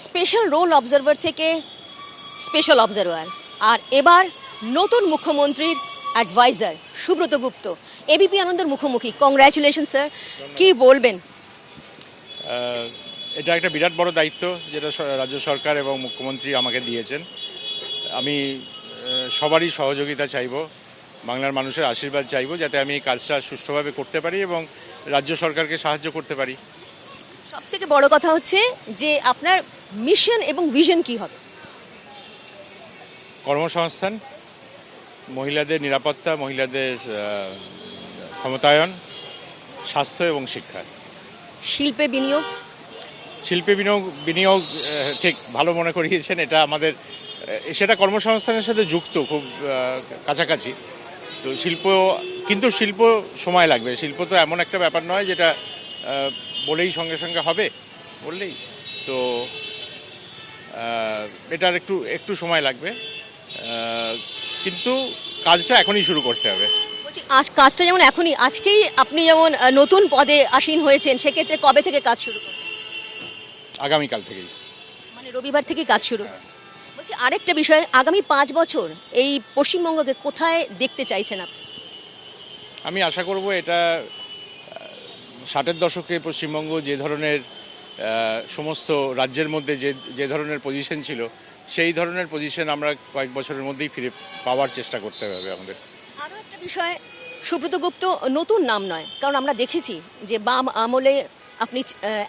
Special roll observer থেকে special observer, আর এবার নতুন মুখ্যমন্ত্রীর অ্যাডভাইজার সুব্রত গুপ্ত এবিপি আনন্দের মুখোমুখি। কংগ্র্যাচুলেশন স্যার, কি বলবেন? এটা একটা বিরাট বড় দায়িত্ব যেটা রাজ্য সরকার এবং মুখ্যমন্ত্রী আমাকে দিয়েছেন। আমি সবারই সহযোগিতা চাইব, বাংলার মানুষের আশীর্বাদ চাইব, যাতে আমি এই কাজটা সুষ্ঠুভাবে করতে পারি এবং রাজ্য সরকারকে সাহায্য করতে পারি। সব থেকে বড় কথা হচ্ছে যে আপনার মিশন এবং ভিশন কি হবে? কর্মসংস্থান, মহিলাদের নিরাপত্তা, মহিলাদের ক্ষমতায়ন, স্বাস্থ্য এবং শিক্ষা। শিল্পে বিনিয়োগ? শিল্পে বিনিয়োগ ঠিক ভালো মনে করিয়েছেন। এটা আমাদের সেটা কর্মসংস্থানের সাথে যুক্ত, খুব কাছাকাছি। তো শিল্প সময় লাগবে। শিল্প তো এমন একটা ব্যাপার নয় যেটা বলেই সঙ্গে সঙ্গে হবে, বললেই তো। এটার একটু সময় লাগবে, কিন্তু কাজটা এখনই শুরু করতে হবে। বলছি কাজটা যেমন এখনই, আজকেই আপনি যেমন নতুন পদে আসীন হয়েছেন, সেক্ষেত্রে কবে থেকে কাজ শুরু করবেন? আগামীকাল থেকেই, মানে রবিবার থেকে কাজ শুরু হচ্ছে। বলছি আরেকটা বিষয়, আগামী 5 বছর এই পশ্চিমবঙ্গকে কোথায় দেখতে চাইছেন আপনি? আমি আশা করব এটা 60-এর দশকে পশ্চিমবঙ্গ যে ধরনের সমস্ত রাজ্যের মধ্যে যে ধরনের পজিশন ছিল, সেই ধরনের পজিশন আমরা কয়েক বছরের মধ্যেই ফিরে পাওয়ার চেষ্টা করতে হবে আমাদের। আরও একটা বিষয়, সুব্রত গুপ্ত নতুন নাম নয়, কারণ আমরা দেখেছি যে বাম আমলে আপনি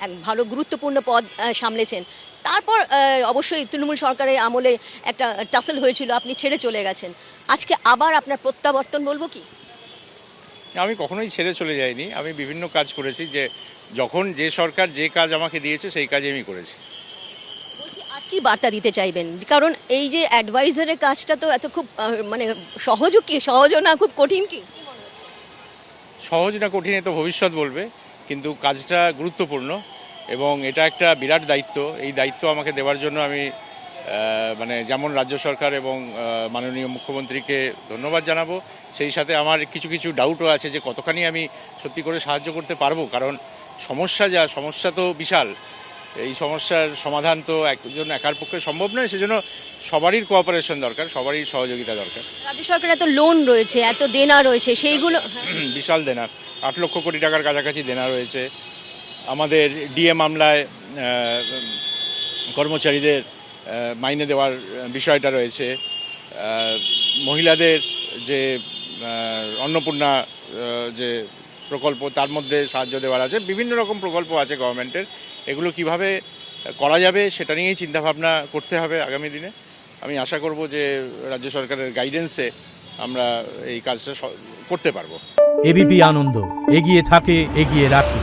এক ভালো গুরুত্বপূর্ণ পদ সামলেছেন। তারপর অবশ্যই তৃণমূল সরকারের আমলে একটা টাসেল হয়েছিল, আপনি ছেড়ে চলে গেছেন। আজকে আবার আপনার প্রত্যাবর্তন বলবো কি? আমি কখনোই ছেড়ে চলে যাইনি। আমি বিভিন্ন কাজ করেছি, যে যখন যে সরকার যে কাজ আমাকে দিয়েছে সেই কাজই আমি করেছি। বলছি আর কি বার্তা দিতে চাইবেন? কারণ এই যে অ্যাডভাইজারের কাজটা তো এত খুব মানে সহজও না, খুব কঠিন কি? সহজ না কঠিন তো ভবিষ্যৎ বলবে, কিন্তু কাজটা গুরুত্বপূর্ণ এবং এটা একটা বিরাট দায়িত্ব। এই দায়িত্ব আমাকে দেওয়ার জন্য আমি মানে যেমন রাজ্য সরকার এবং মাননীয় মুখ্যমন্ত্রীকে ধন্যবাদ জানাবো, সেই সাথে আমার কিছু ডাউটও আছে যে কতখানি আমি সত্যি করে সাহায্য করতে পারবো। কারণ সমস্যা তো বিশাল। এই সমস্যার সমাধান তো একজন একার পক্ষে সম্ভব নয়, সেজন্য সবারই কোঅপারেশন দরকার, সবারই সহযোগিতা দরকার। রাজ্য সরকারের এত লোন রয়েছে, এত দেনা রয়েছে, সেইগুলো বিশাল দেনা, 8 লক্ষ কোটি টাকার কাছাকাছি দেনা রয়েছে। আমাদের ডিএ মামলায় কর্মচারীদের মাইনে দেওয়ার বিষয়টা রয়েছে। মহিলাদের যে অন্নপূর্ণা যে প্রকল্প, তার মধ্যে সাহায্য দেওয়ার আছে। বিভিন্ন রকম প্রকল্প আছে গভর্নমেন্টের। এগুলো কিভাবে করা যাবে সেটা নিয়েই চিন্তাভাবনা করতে হবে আগামী দিনে। আমি আশা করব যে রাজ্য সরকারের গাইডেন্সে আমরা এই কাজটা করতে পারবো। এবিপি আনন্দ, এগিয়ে থাকে, এগিয়ে রাখে।